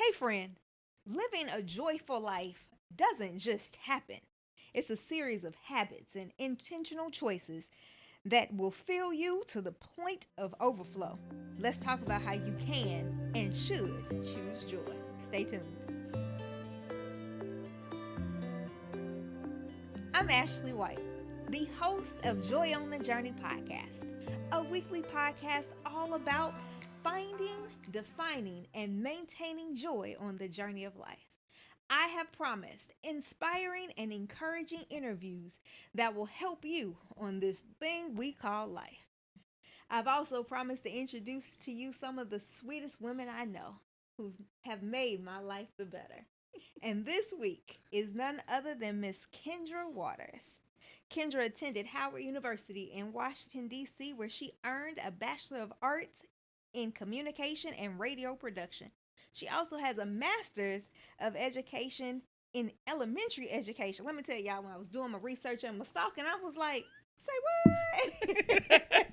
Hey, friend, living a joyful life doesn't just happen. It's a series of habits and intentional choices that will fill you to the point of overflow. Let's talk about how you can and should choose joy. Stay tuned. I'm Ashley White, the host of Joy on the Journey podcast, a weekly podcast all about finding, defining, and maintaining joy on the journey of life. I have promised inspiring and encouraging interviews that will help you on this thing we call life. I've also promised to introduce to you some of the sweetest women I know who have made my life the better. And this week is none other than Miss Kendra Waters. Kendra attended Howard University in Washington, D.C., where she earned a Bachelor of Arts in Communication and Radio Production. She also has a Master's of Education in Elementary Education. Let me tell y'all, when I was doing my research and my stalking, I was like, say what?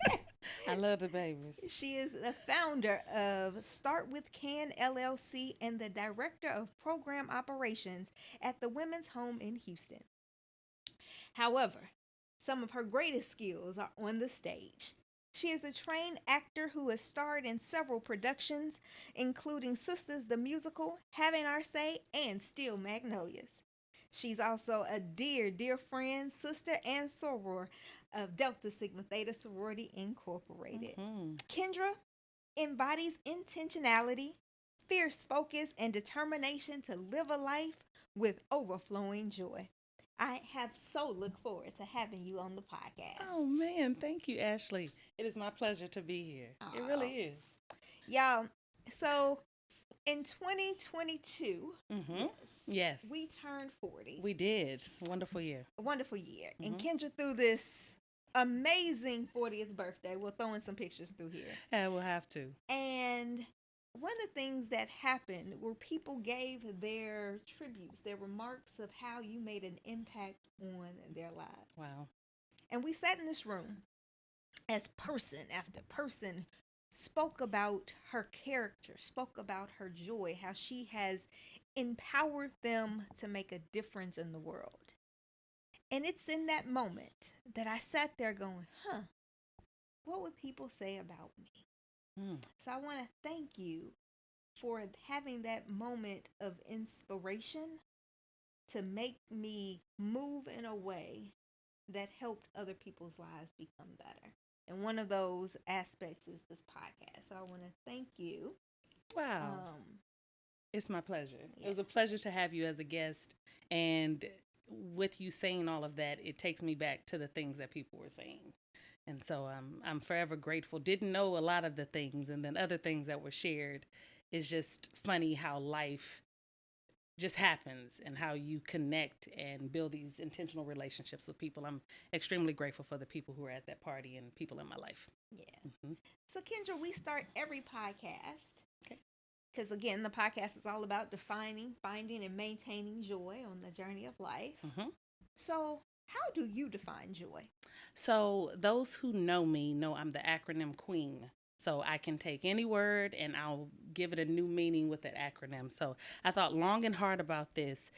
I love the babies. She is the founder of Start With Can LLC and the director of program operations at the Women's Home in Houston. However, some of her greatest skills are on the stage. She is a trained actor who has starred in several productions, including Sisters the Musical, Having Our Say, and Steel Magnolias. She's also a dear, dear friend, sister, and soror of Delta Sigma Theta Sorority Incorporated. Hmm. Kendra embodies intentionality, fierce focus, and determination to live a life with overflowing joy. I have so look forward to having you on the Oh podcast. man, thank you, Ashley. It is my pleasure to be here. It really Oh, is. y'all. So in 2022, Mm-hmm. yes, Yes, we turned 40. we did. Wonderful year. A wonderful year. And Mm-hmm. Kendra threw this amazing 40th birthday. We'll throw in some pictures through here. I will have to. And one of the things that happened were people gave their tributes, their remarks of how you made an impact on their lives. Wow. And we sat in this room as person after person spoke about her character, spoke about her joy, how she has empowered them to make a difference in the world. And it's in that moment that I sat there going, what would people say about me? Mm. So I want to thank you for having that moment of inspiration to make me move in a way that helped other people's lives become better. And one of those aspects is this podcast. So I want to thank you. Wow. Um, It's my pleasure. It yeah, was a pleasure to have you as a guest. And with you saying all of that, it takes me back to the things that people were saying. And so I'm forever grateful. Didn't know a lot of the things, and then other things that were shared. It's just funny how life just happens and how you connect and build these intentional relationships with people. I'm extremely grateful for the people who are at that party and people in my life. yeah. Hmm. So Kendra, we start every podcast Okay. because again, the podcast is all about defining, finding, and maintaining joy on the journey of life. Hmm. So, how do you define joy? So, those who know me know I'm the acronym queen. So, I can take any word and I'll give it a new meaning with that acronym. So, I thought long and hard about this,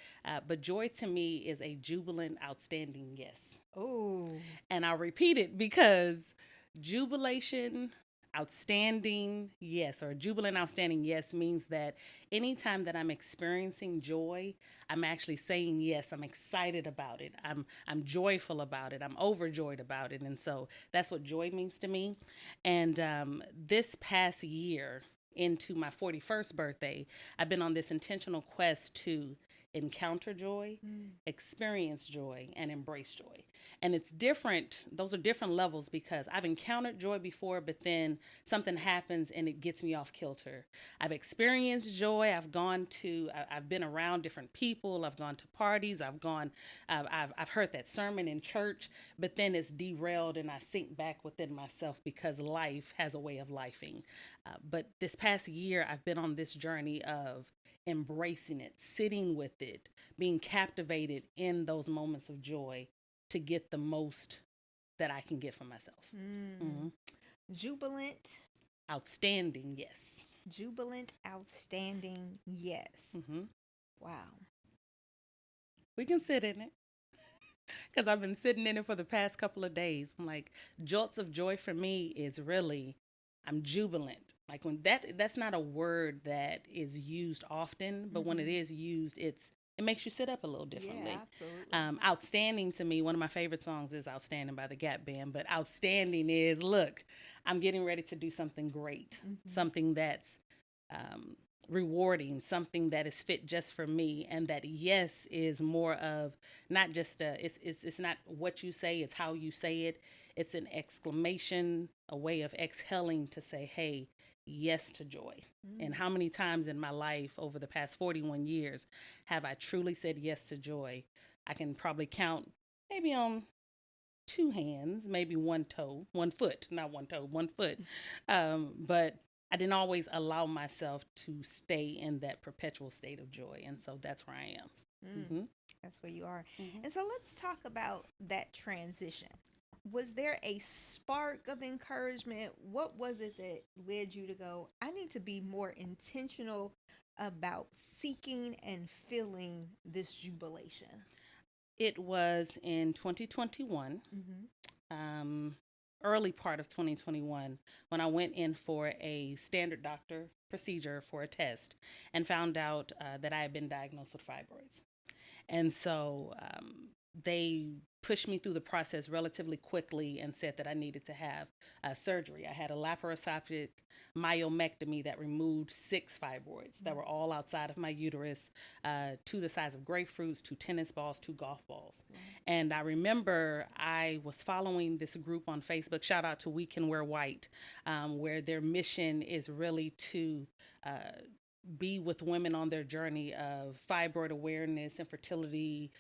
but joy to me is a jubilant, outstanding yes. Oh, And I'll repeat it because jubilation, outstanding yes, or jubilant, outstanding yes means that anytime that I'm experiencing joy, I'm actually saying yes. I'm excited about it. I'm joyful about it. I'm overjoyed about it. And so that's what joy means to me. And this past year, into my 41st birthday, I've been on this intentional quest to encounter joy, mm. experience joy, and embrace joy. And it's different, those are different levels because I've encountered joy before, but then something happens and it gets me off kilter. I've experienced joy. I've been around different people. I've gone to parties. I've heard that sermon in church, but then it's derailed and I sink back within myself because life has a way of lifing. But this past year, I've been on this journey of embracing it, sitting with it, being captivated in those moments of joy to get the most that I can get from myself. Mm. Hmm. Jubilant, Outstanding, yes. Jubilant, outstanding, yes. Hmm. Wow. We can sit in it because I've been sitting in it for the past couple of days. I'm like, jolts of joy for me is really, I'm jubilant. Like when that's not a word that is used often, but when it is used, it makes you sit up a little Yeah, differently. absolutely. Outstanding to me, one of my favorite songs is Outstanding by the Gap Band, but outstanding is, look, I'm getting ready to do something great, something that's um, rewarding, something that is fit just for me. And that yes is more of not just it's not what you say, it's how you say it. It's an exclamation, a way of exhaling to say, hey, yes to joy. And how many times in my life over the past 41 years have I truly said yes to joy? I can probably count maybe on two hands, maybe one toe, one foot, not one toe, one foot. But I didn't always allow myself to stay in that perpetual state of joy. And so that's where I am. Mm-hmm. That's where you are. Mm-hmm. And so let's talk about that transition. Was there a spark of encouragement? What was it that led you to go, I need to be more intentional about seeking and feeling this jubilation? It was in 2021, um, early part of 2021, when I went in for a standard doctor procedure for a test and found out that I had been diagnosed with fibroids. And so they pushed me through the process relatively quickly and said that I needed to have surgery. I had a laparoscopic myomectomy that removed 6 fibroids that were all outside of my uterus, to the size of grapefruits, 2 tennis balls, 2 golf balls. And I remember I was following this group on Facebook, shout out to We Can Wear White, where their mission is really to be with women on their journey of fibroid awareness, infertility,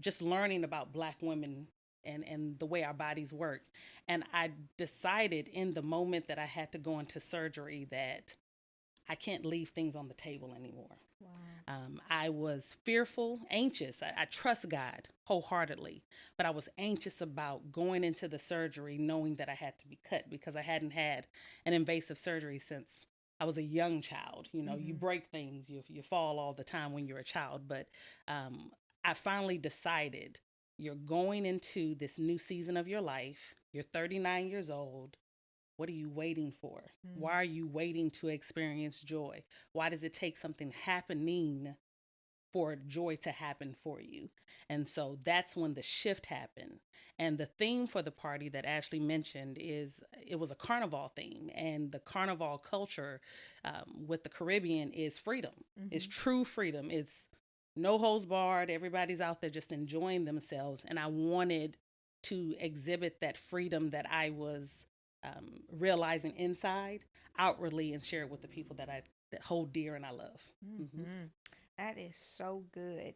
just learning about Black women and the way our bodies work. And I decided in the moment that I had to go into surgery that I can't leave things on the table anymore. Wow. I was fearful, anxious. I trust God wholeheartedly, but I was anxious about going into the surgery knowing that I had to be cut because I hadn't had an invasive surgery since I was a young child. You know, you break things, you fall all the time when you're a child. But I finally decided you're going into this new season of your life. You're 39 years old. What are you waiting for? Why are you waiting to experience joy? Why does it take something happening for joy to happen for you? And so that's when the shift happened. And the theme for the party that Ashley mentioned is it was a carnival theme. And the carnival culture with the Caribbean is freedom. It's true freedom. It's no holds barred. Everybody's out there just enjoying themselves. And I wanted to exhibit that freedom that I was realizing inside outwardly and share it with the people that hold dear and I love. That is so good.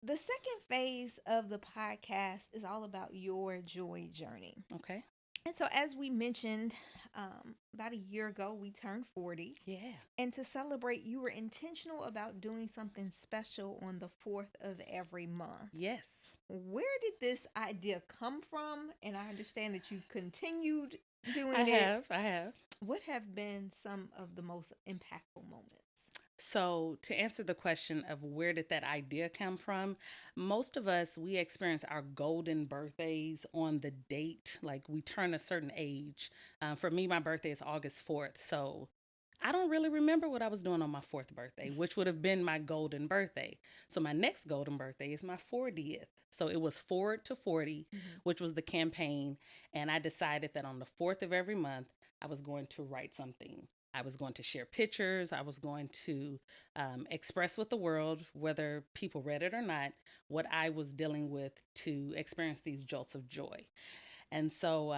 The second phase of the podcast is all about your joy journey. Okay. And so, as we mentioned, about a year ago, we turned 40. Yeah. And to celebrate, you were intentional about doing something special on the 4th of every month. Yes. Where did this idea come from? And I understand that you've continued doing I have. What have been some of the most impactful moments? So, to answer the question of where did that idea come from, most of us, we experience our golden birthdays on the date, like we turn a certain age. For me, my birthday is August 4th. So, I don't really remember what I was doing on my 4th birthday, which would have been my golden birthday. So, my next golden birthday is my 40th. So, it was Forward to 40, which was the campaign. And I decided that on the 4th of every month, I was going to write something. I was going to share pictures. I was going to express with the world, whether people read it or not, what I was dealing with to experience these jolts of joy. And so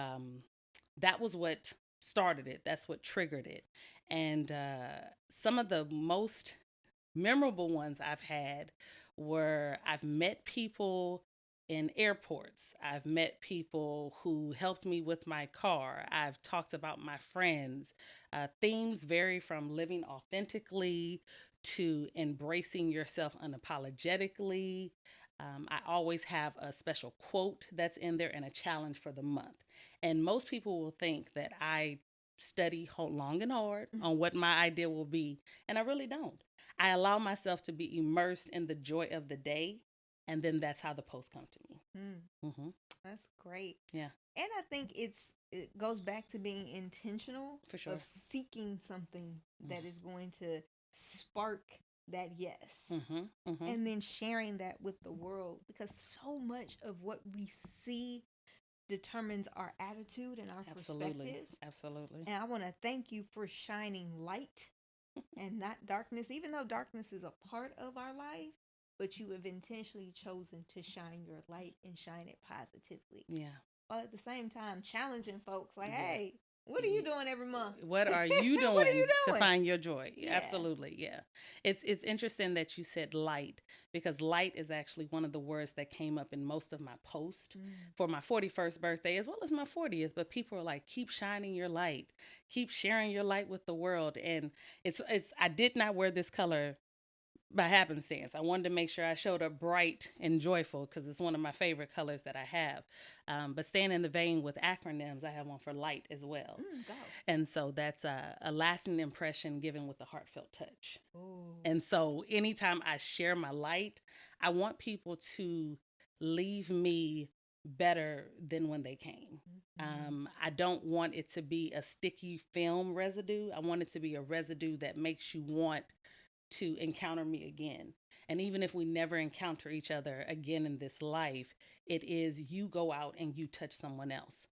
that was what started it. That's what triggered it. And some of the most memorable ones I've had were I've met people in airports. I've met people who helped me with my car. I've talked about my friends. Themes vary from living authentically to embracing yourself unapologetically. I always have a special quote that's in there and a challenge for the month. And most people will think that I study long and hard on what my idea will be, and I really don't. I allow myself to be immersed in the joy of the day, and then that's how the posts come to me. Mm. That's great. Yeah. And I think it goes back to being intentional, For sure, of seeking something that is going to spark that yes. And then sharing that with the world, because so much of what we see determines our attitude and our perspective. Absolutely. And I want to thank you for shining light and not darkness, even though darkness is a part of our life, but you have intentionally chosen to shine your light and shine it positively. Yeah. While at the same time challenging folks like, hey, what are you doing every month? What are you doing, what are you to doing? find your joy? Yeah. Absolutely. Yeah. It's interesting that you said light, because light is actually one of the words that came up in most of my posts for my 41st birthday as well as my 40th. But people are like, keep shining your light, keep sharing your light with the world. And it's I did not wear this color by happenstance. I wanted to make sure I showed up bright and joyful because it's one of my favorite colors that I have. But staying in the vein with acronyms, I have one for light as well. Go. And so that's a lasting impression given with a heartfelt touch. Ooh. And so anytime I share my light, I want people to leave me better than when they came. I don't want it to be a sticky film residue. I want it to be a residue that makes you want to encounter me again. And even if we never encounter each other again in this life, it is you go out and you touch someone else.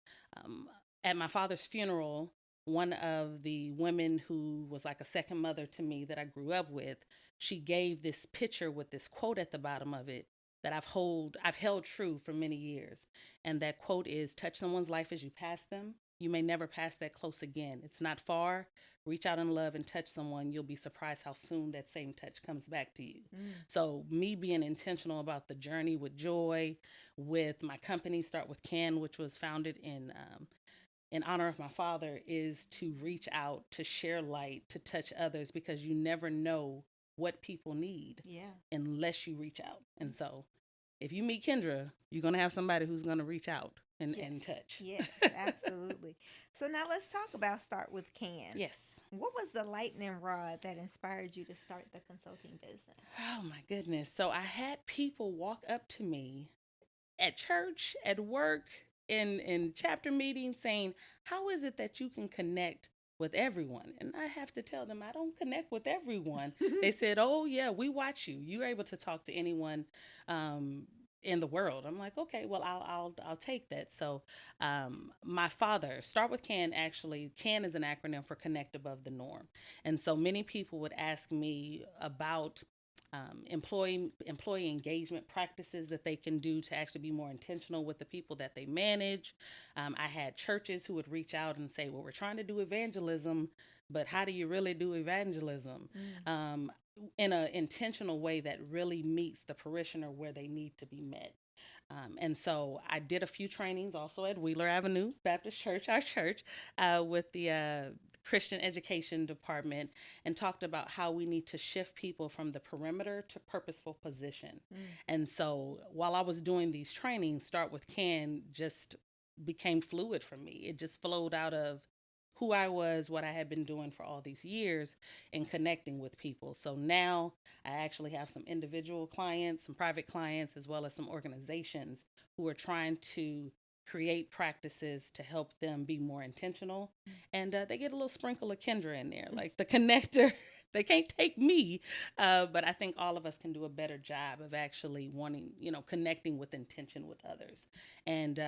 At my father's funeral, one of the women who was like a second mother to me that I grew up with, she gave this picture with this quote at the bottom of it that I've held true for many years. And that quote is, touch someone's life as you pass them. You may never pass that close again. It's not far. Reach out in love and touch someone. You'll be surprised how soon that same touch comes back to you. So me being intentional about the journey with joy, with my company, Start With Can, which was founded in honor of my father, is to reach out, to share light, to touch others, because you never know what people need unless you reach out. And so if you meet Kendra, you're going to have somebody who's going to reach out and touch. Yes, absolutely. So now let's talk about Start With Can. Yes. What was the lightning rod that inspired you to start the consulting business? Oh my goodness. So I had people walk up to me at church, at work, in chapter meetings saying, how is it that you can connect with everyone? And I have to tell them, I don't connect with everyone. They said, oh yeah, we watch you. You're able to talk to anyone in the world. I'm like, okay, well, I'll take that. So my father, Start With Can, actually, CAN is an acronym for Connect Above the Norm. And so many people would ask me about employee engagement practices that they can do to actually be more intentional with the people that they manage. I had churches who would reach out and say, well, we're trying to do evangelism, but how do you really do evangelism? In an intentional way that really meets the parishioner where they need to be met. And so I did a few trainings also at Wheeler Avenue Baptist Church, our church, with the Christian education department, and talked about how we need to shift people from the perimeter to purposeful position. And so while I was doing these trainings, Start With Can just became fluid for me. It just flowed out of who I was, what I had been doing for all these years, and connecting with people. So now I actually have some individual clients, some private clients, as well as some organizations who are trying to create practices to help them be more intentional. And they get a little sprinkle of Kendra in there, like the connector. They can't take me, but I think all of us can do a better job of actually wanting, connecting with intention with others. And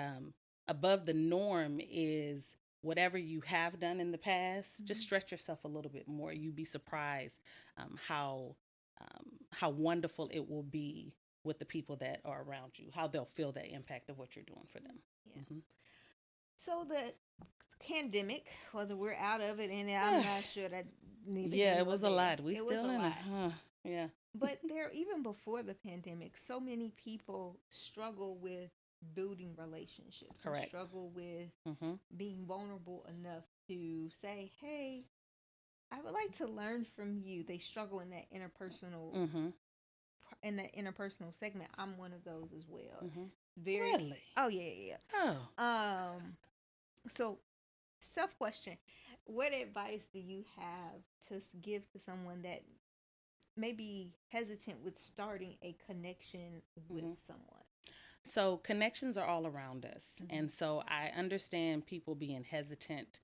above the norm is whatever you have done in the past, just stretch yourself a little bit more. You'd be surprised how wonderful it will be with the people that are around you, how they'll feel the impact of what you're doing for them. Yeah. So the pandemic, whether we're out of it, and I'm not sure that neither. Yeah, it was a lot. We still in it. Yeah. But even before the pandemic, so many people struggle with building relationships. Correct. Struggle with being vulnerable enough to say, hey, I would like to learn from you. They struggle in that interpersonal segment. I'm one of those as well. Really? Oh yeah. So self question. What advice do you have to give to someone that may be hesitant with starting a connection with someone? So connections are all around us. And so I understand people being hesitant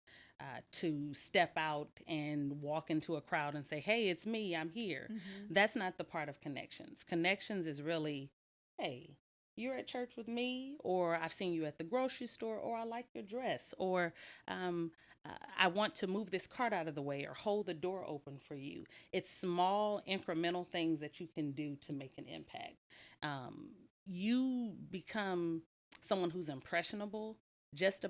to step out and walk into a crowd and say, hey, it's me, I'm here. That's not the part of connections. Connections is really, hey, you're at church with me, or I've seen you at the grocery store, or I like your dress, or I want to move this cart out of the way or hold the door open for you. It's small incremental things that you can do to make an impact. You become someone who's impressionable just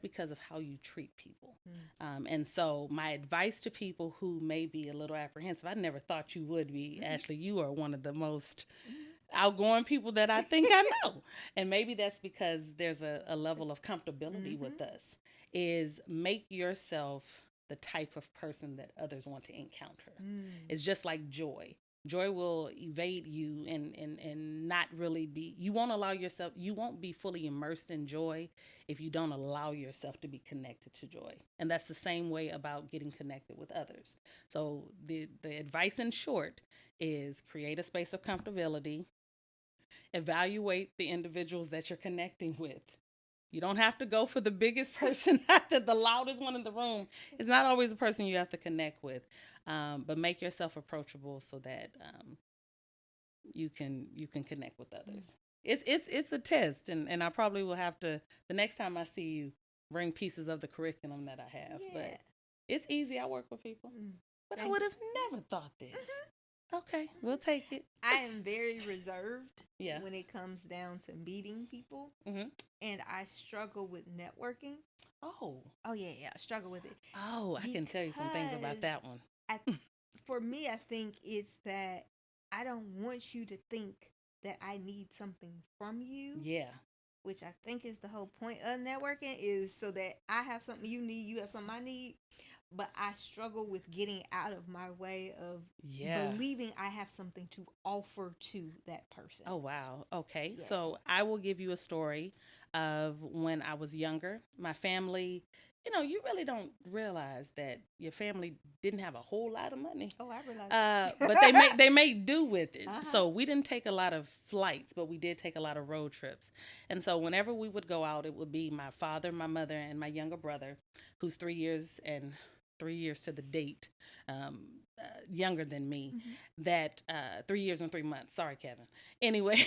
because of how you treat people. And so my advice to people who may be a little apprehensive, I never thought you would be. Ashley, you are one of the most outgoing people that I think I know. And maybe that's because there's a level of comfortability with us, is make yourself the type of person that others want to encounter. It's just like joy. Joy will evade you and not really be, you won't be fully immersed in joy if you don't allow yourself to be connected to joy. And that's the same way about getting connected with others. So the advice in short is create a space of comfortability, evaluate the individuals that you're connecting with. You don't have to go for the biggest person, the loudest one in the room. It's not always the person you have to connect with, but make yourself approachable so that you can connect with others. It's a test, and I probably will have to, the next time I see you, bring pieces of the curriculum that I have. Yeah. But it's easy. I work with people, but I would have never thought this. Okay, we'll take it. I am very reserved when it comes down to meeting people, and I struggle with networking. Oh, yeah, I struggle with it. Oh, I can tell you some things about that one. For me, I think it's that I don't want you to think that I need something from you. Yeah. Which I think is the whole point of networking, is so that I have something you need, you have something I need. But I struggle with getting out of my way of believing I have something to offer to that person. Oh, wow. Okay. Yeah. So I will give you a story of when I was younger. My family, you really don't realize that your family didn't have a whole lot of money. Oh, I realize. But they made do with it. So we didn't take a lot of flights, but we did take a lot of road trips. And so whenever we would go out, it would be my father, my mother, and my younger brother, who's 3 years to the date, younger than me, that 3 years and 3 months. Sorry, Kevin. Anyway,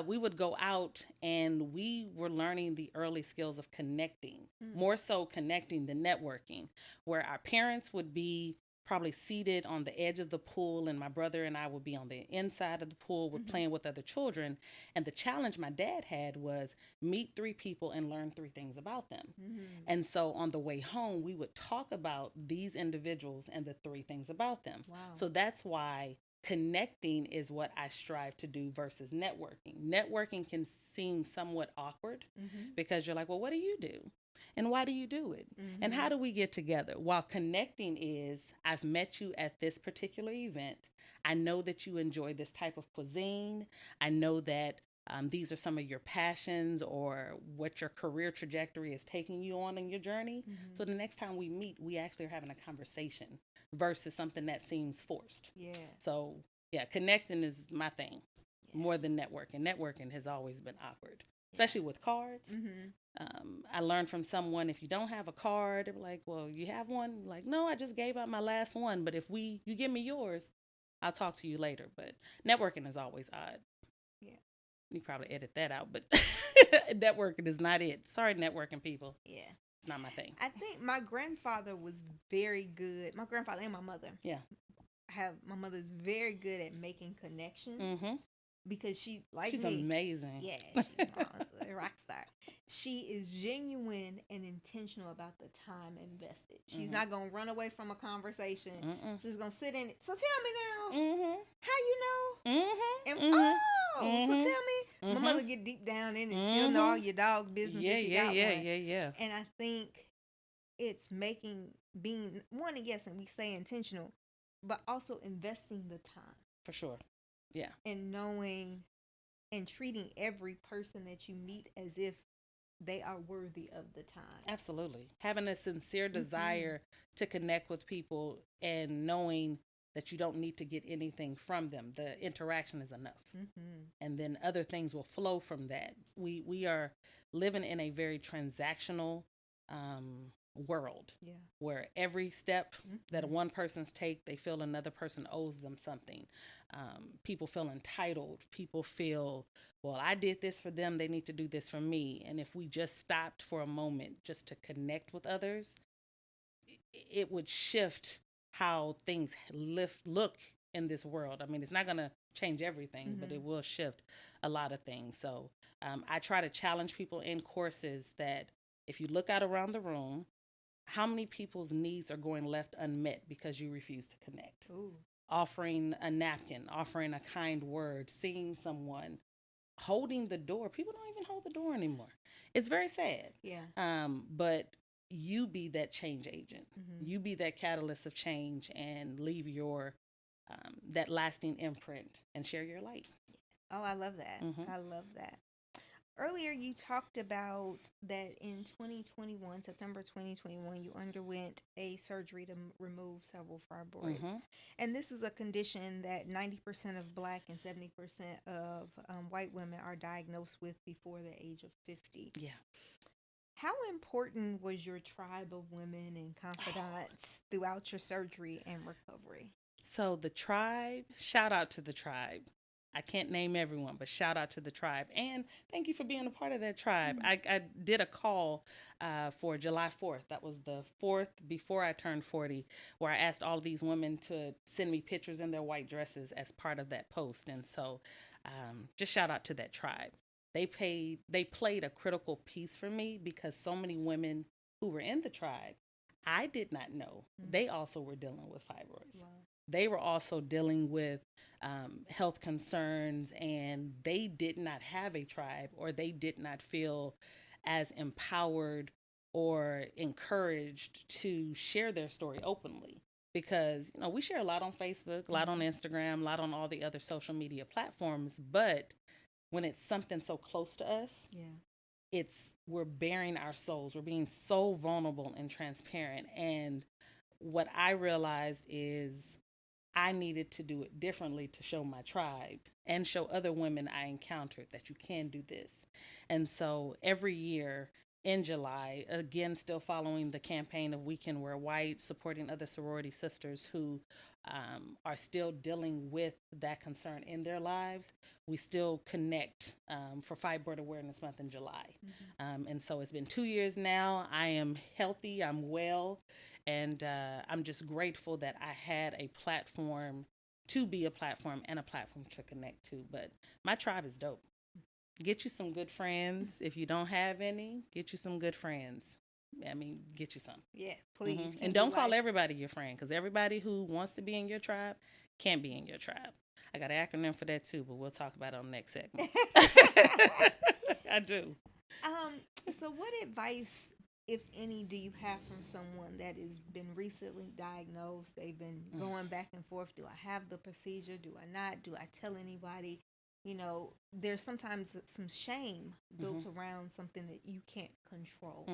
we would go out and we were learning the early skills of connecting, more so connecting than networking, where our parents would be probably seated on the edge of the pool, and my brother and I would be on the inside of the pool with playing with other children. And the challenge my dad had was meet 3 people and learn 3 things about them. And so on the way home, we would talk about these individuals and the 3 things about them. Wow. So that's why connecting is what I strive to do versus networking. Networking can seem somewhat awkward because you're like, well, what do you do? And why do you do it? And how do we get together? While connecting is, I've met you at this particular event. I know that you enjoy this type of cuisine. I know that these are some of your passions or what your career trajectory is taking you on in your journey. So the next time we meet, we actually are having a conversation versus something that seems forced. Yeah. So yeah, connecting is my thing more than networking. Networking has always been awkward, especially with cards. I learned from someone, if you don't have a card, they're like, well, you have one? Like, no, I just gave out my last one. But if you give me yours, I'll talk to you later. But networking is always odd. Yeah. You probably edit that out, but networking is not it. Sorry, networking people. Yeah. It's not my thing. I think my grandfather was very good. My grandfather and my mother. Yeah. My mother's very good at making connections. Because she's amazing. Yeah, she's a rock star. She is genuine and intentional about the time invested. She's not going to run away from a conversation. She's going to sit in it. So tell me now, how you know? And so tell me. My mother get deep down in it. She'll know all your dog's business if you got one. Yeah. And I think it's being one, and we say intentional, but also investing the time. For sure. Yeah. And knowing and treating every person that you meet as if they are worthy of the time. Absolutely. Having a sincere Mm-hmm. desire to connect with people and knowing that you don't need to get anything from them. The interaction is enough. Mm-hmm. And then other things will flow from that. We are living in a very transactional world, Yeah. where every step Mm-hmm. that one person's take, they feel another person owes them something. People feel entitled. People feel, well, I did this for them, they need to do this for me. And if we just stopped for a moment just to connect with others, it would shift how things look in this world. I mean, it's not going to change everything, Mm-hmm. but it will shift a lot of things. So I try to challenge people in courses that if you look out around the room, how many people's needs are going left unmet because you refuse to connect? Ooh. Offering a napkin, offering a kind word, seeing someone, holding the door. People don't even hold the door anymore. It's very sad. Yeah. But you be that change agent. Mm-hmm. You be that catalyst of change and leave your that lasting imprint and share your light. Oh, I love that. Mm-hmm. I love that. Earlier, you talked about that in 2021, September 2021, you underwent a surgery to remove several fibroids. Mm-hmm. And this is a condition that 90% of Black and 70% of white women are diagnosed with before the age of 50. Yeah. How important was your tribe of women and confidants throughout your surgery and recovery? So the tribe, shout out to the tribe. I can't name everyone, but shout out to the tribe. And thank you for being a part of that tribe. Mm-hmm. I did a call for July 4th. That was the 4th before I turned 40, where I asked all of these women to send me pictures in their white dresses as part of that post. And so just shout out to that tribe. They played a critical piece for me because so many women who were in the tribe, I did not know. Mm-hmm. They also were dealing with fibroids. Wow. They were also dealing with health concerns, and they did not have a tribe, or they did not feel as empowered or encouraged to share their story openly. Because, we share a lot on Facebook, a lot on Instagram, a lot on all the other social media platforms, but when it's something so close to us, Yeah. We're bearing our souls. We're being so vulnerable and transparent. And what I realized is I needed to do it differently to show my tribe and show other women I encountered that you can do this. And so every year in July, again, still following the campaign of We Can Wear White, supporting other sorority sisters who are still dealing with that concern in their lives, we still connect for Fibroid Awareness Month in July. Mm-hmm. And so it's been 2 years now. I am healthy, I'm well, and I'm just grateful that I had a platform to be a platform and a platform to connect to. But my tribe is dope. Get you some good friends. If you don't have any, get you some good friends. I mean, get you some. Yeah, please. Mm-hmm. And don't call everybody your friend, because everybody who wants to be in your tribe can't be in your tribe. I got an acronym for that too, but we'll talk about it on the next segment. I do. So what advice, if any, do you have from someone that has been recently diagnosed? They've been going back and forth. Do I have the procedure? Do I not? Do I tell anybody? There's sometimes some shame built around something that you can't control.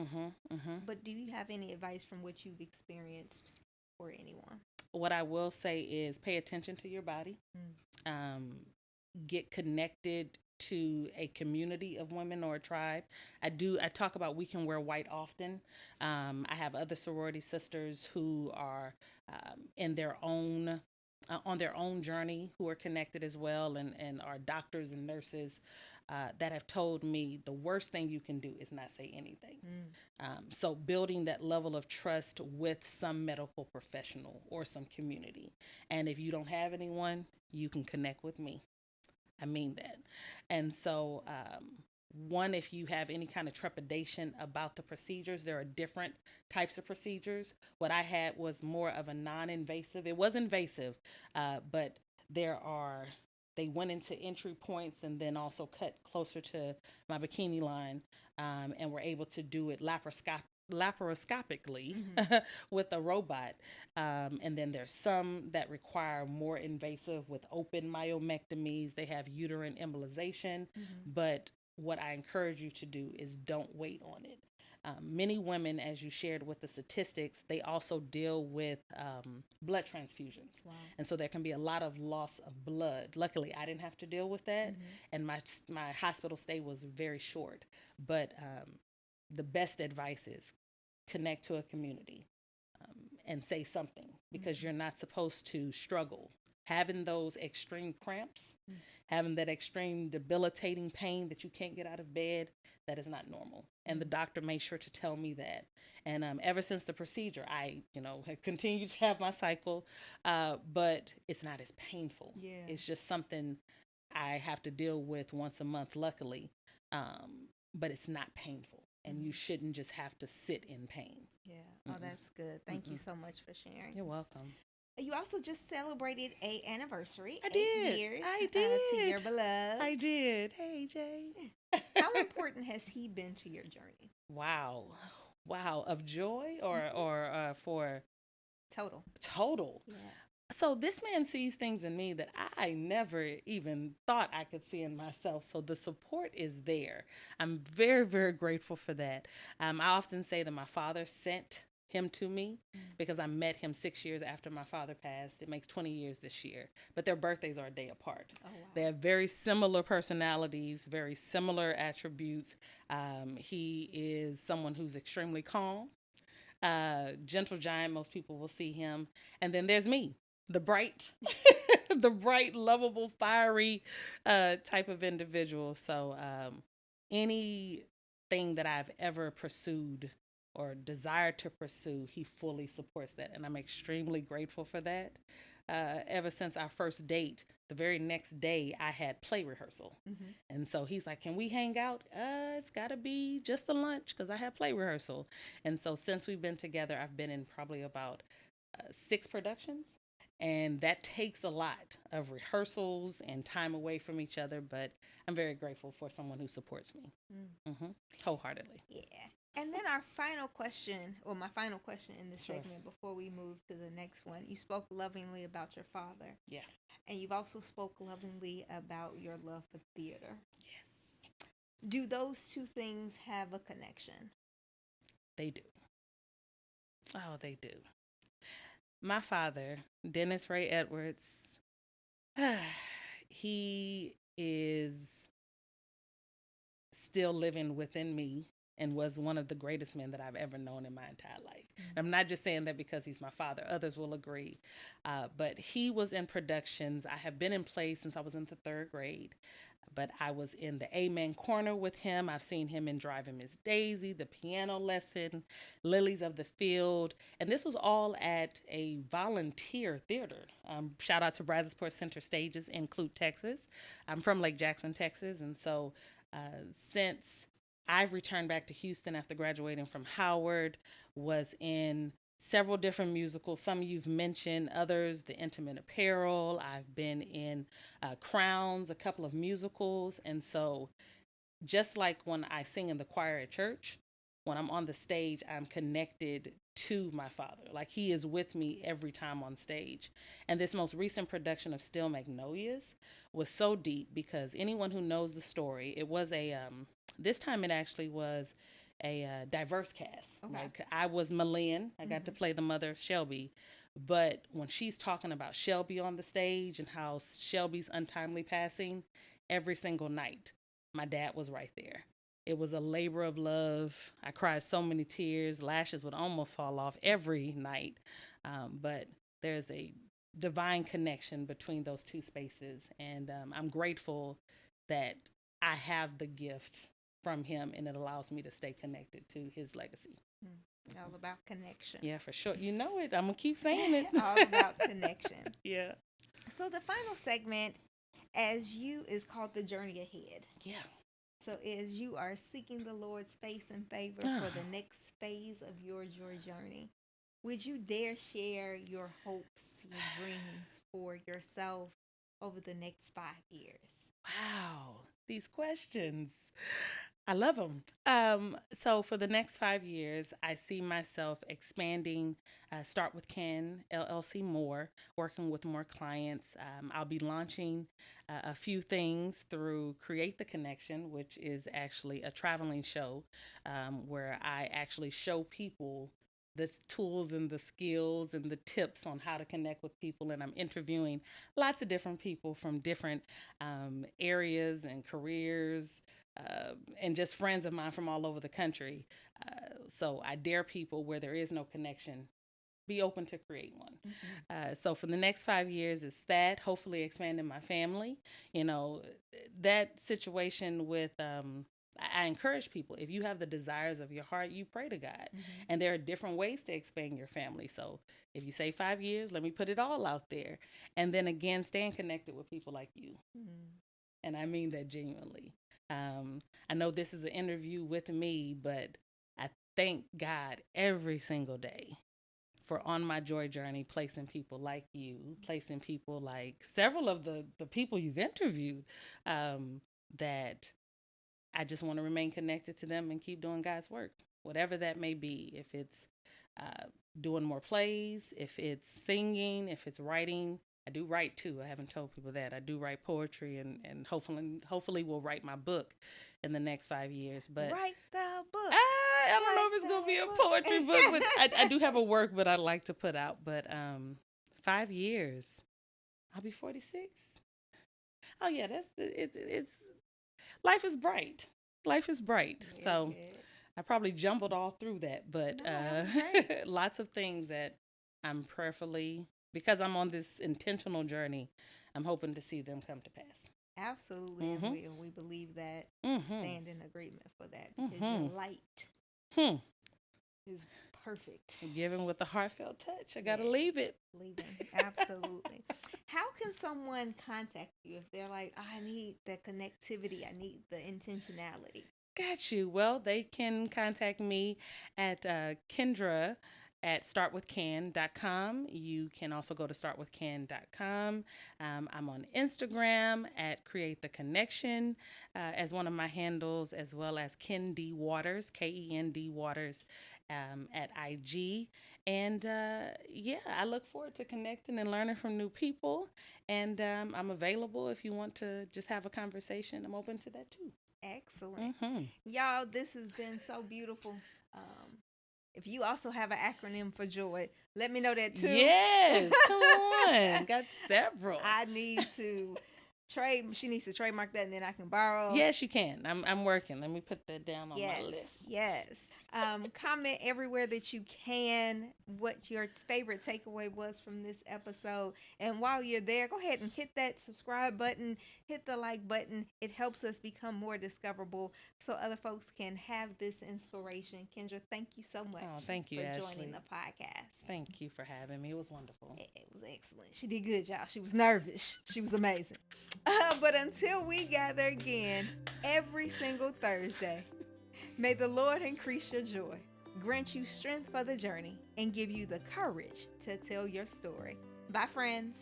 But do you have any advice from what you've experienced for anyone? What I will say is pay attention to your body. Get connected to a community of women or a tribe. I talk about We Can Wear White often. I have other sorority sisters who are in their own on their own journey, who are connected as well, and are doctors and nurses that have told me the worst thing you can do is not say anything. So building that level of trust with some medical professional or some community. And if you don't have anyone, you can connect with me. I mean that. And so, one, if you have any kind of trepidation about the procedures, there are different types of procedures. What I had was more of a non-invasive. It was invasive, but they went into entry points and then also cut closer to my bikini line, and were able to do it laparoscopically with a robot. And then there's some that require more invasive with open myomectomies. They have uterine embolization, but what I encourage you to do is don't wait on it. Many women, as you shared with the statistics, they also deal with blood transfusions. Wow. And so there can be a lot of loss of blood. Luckily, I didn't have to deal with that. And my hospital stay was very short. But the best advice is connect to a community and say something, because you're not supposed to struggle. Having those extreme cramps, having that extreme debilitating pain that you can't get out of bed, that is not normal. And the doctor made sure to tell me that. And ever since the procedure, I, have continued to have my cycle, but it's not as painful. Yeah. It's just something I have to deal with once a month, luckily, but it's not painful. And you shouldn't just have to sit in pain. Yeah. Oh, that's good. Thank you so much for sharing. You're welcome. You also just celebrated an anniversary. I did. 8 years. I did. To your beloved. I did. Hey, Jay. How important has he been to your journey? Wow. Of joy or for total. Yeah. So this man sees things in me that I never even thought I could see in myself. So the support is there. I'm very, very grateful for that. I often say that my father sent him to me because I met him 6 years after my father passed. It makes 20 years this year, but their birthdays are a day apart. Oh, wow. They have very similar personalities, very similar attributes. He is someone who's extremely calm, gentle giant. Most people will see him. And then there's me, the bright, the bright, lovable, fiery type of individual. So anything that I've ever pursued or desire to pursue, he fully supports that. And I'm extremely grateful for that. Ever since our first date, the very next day I had play rehearsal. And so he's like, can we hang out? It's gotta be just a lunch because I have play rehearsal. And so since we've been together, I've been in probably about 6 productions. And that takes a lot of rehearsals and time away from each other. But I'm very grateful for someone who supports me wholeheartedly. Yeah. And then our final question, or my final question in this Sure. segment before we move to the next one. You spoke lovingly about your father. Yeah. And you've also spoke lovingly about your love for theater. Yes. Do those two things have a connection? They do. Oh, they do. My father, Dennis Ray Edwards, he is still living within me and was one of the greatest men that I've ever known in my entire life. And I'm not just saying that because he's my father. Others will agree. But he was in productions. I have been in plays since I was in the 3rd grade. But I was in the Amen Corner with him. I've seen him in Driving Miss Daisy, The Piano Lesson, Lilies of the Field. And this was all at a volunteer theater. Shout out to Brazosport Center Stages in Clute, Texas. I'm from Lake Jackson, Texas. And so since I've returned back to Houston after graduating from Howard, was in several different musicals. Some you've mentioned, others, The Intimate Apparel. I've been in Crowns, a couple of musicals. And so just like when I sing in the choir at church, when I'm on the stage, I'm connected to my father. Like he is with me every time on stage. And this most recent production of Still Magnolias was so deep because anyone who knows the story, it was this time it actually was a diverse cast. Okay. Like I was Malin. I got to play the mother of Shelby. But when she's talking about Shelby on the stage and how Shelby's untimely passing, every single night, my dad was right there. It was a labor of love. I cried so many tears. Lashes would almost fall off every night. But there's a divine connection between those two spaces. And I'm grateful that I have the gift from him, and it allows me to stay connected to his legacy. All about connection. Yeah, for sure. You know it. I'm going to keep saying it. All about connection. Yeah. So the final segment, is called The Journey Ahead. Yeah. So as you are seeking the Lord's face and favor for the next phase of your journey, would you dare share your hopes, your dreams for yourself over the next 5 years? Wow. These questions. I love them. So for the next 5 years, I see myself expanding Start With Can LLC more, working with more clients. I'll be launching a few things through Create the Connection, which is actually a traveling show where I actually show people the tools and the skills and the tips on how to connect with people. And I'm interviewing lots of different people from different areas and careers, and just friends of mine from all over the country. So I dare people where there is no connection, be open to create one. So for the next 5 years, it's that, hopefully expanding my family. You know, that situation with, I encourage people, if you have the desires of your heart, you pray to God. And there are different ways to expand your family. So if you say 5 years, let me put it all out there. And then again, staying connected with people like you. And I mean that genuinely. I know this is an interview with me, but I thank God every single day for on my joy journey, placing people like you, placing people like several of the people you've interviewed, that I just want to remain connected to them and keep doing God's work, whatever that may be. If it's doing more plays, if it's singing, if it's writing. I do write too. I haven't told people that. I do write poetry, and hopefully we'll write my book in the next 5 years. But Write the book. I don't know if it's going to be a poetry book, but I do have a work that I'd like to put out. But 5 years, I'll be 46. Oh yeah, it's life is bright. Life is bright. Very so good. I probably jumbled all through that, but lots of things that I'm prayerfully, because I'm on this intentional journey, I'm hoping to see them come to pass. Absolutely. And we believe that. Stand in agreement for that, because your light is perfect. Given with a heartfelt touch. I got to leave it. Leaving. Absolutely. How can someone contact you if they're like, oh, I need the connectivity, I need the intentionality? Got you. Well, they can contact me at Kendra at startwithcan.com. You can also go to startwithcan.com. I'm on Instagram at Create the Connection as one of my handles, as well as Ken D. Waters, Kend Waters at IG. And I look forward to connecting and learning from new people. And I'm available if you want to just have a conversation. I'm open to that too. Excellent. Y'all, this has been so beautiful. If you also have an acronym for joy, let me know that too. Yes, come on. Got several. I need to she needs to trademark that, and then I can borrow. Yes, you can. I'm working. Let me put that down on my list. Yes. Comment everywhere that you can what your favorite takeaway was from this episode. And while you're there, go ahead and hit that subscribe button, hit the like button. It helps us become more discoverable so other folks can have this inspiration. Kendra, thank you so much thank you, for Ashley. joining the podcast. Thank you for having me. It was wonderful. It was excellent. She did good, y'all. She was nervous. She was amazing. But until we gather again every single Thursday, may the Lord increase your joy, grant you strength for the journey, and give you the courage to tell your story. Bye, friends.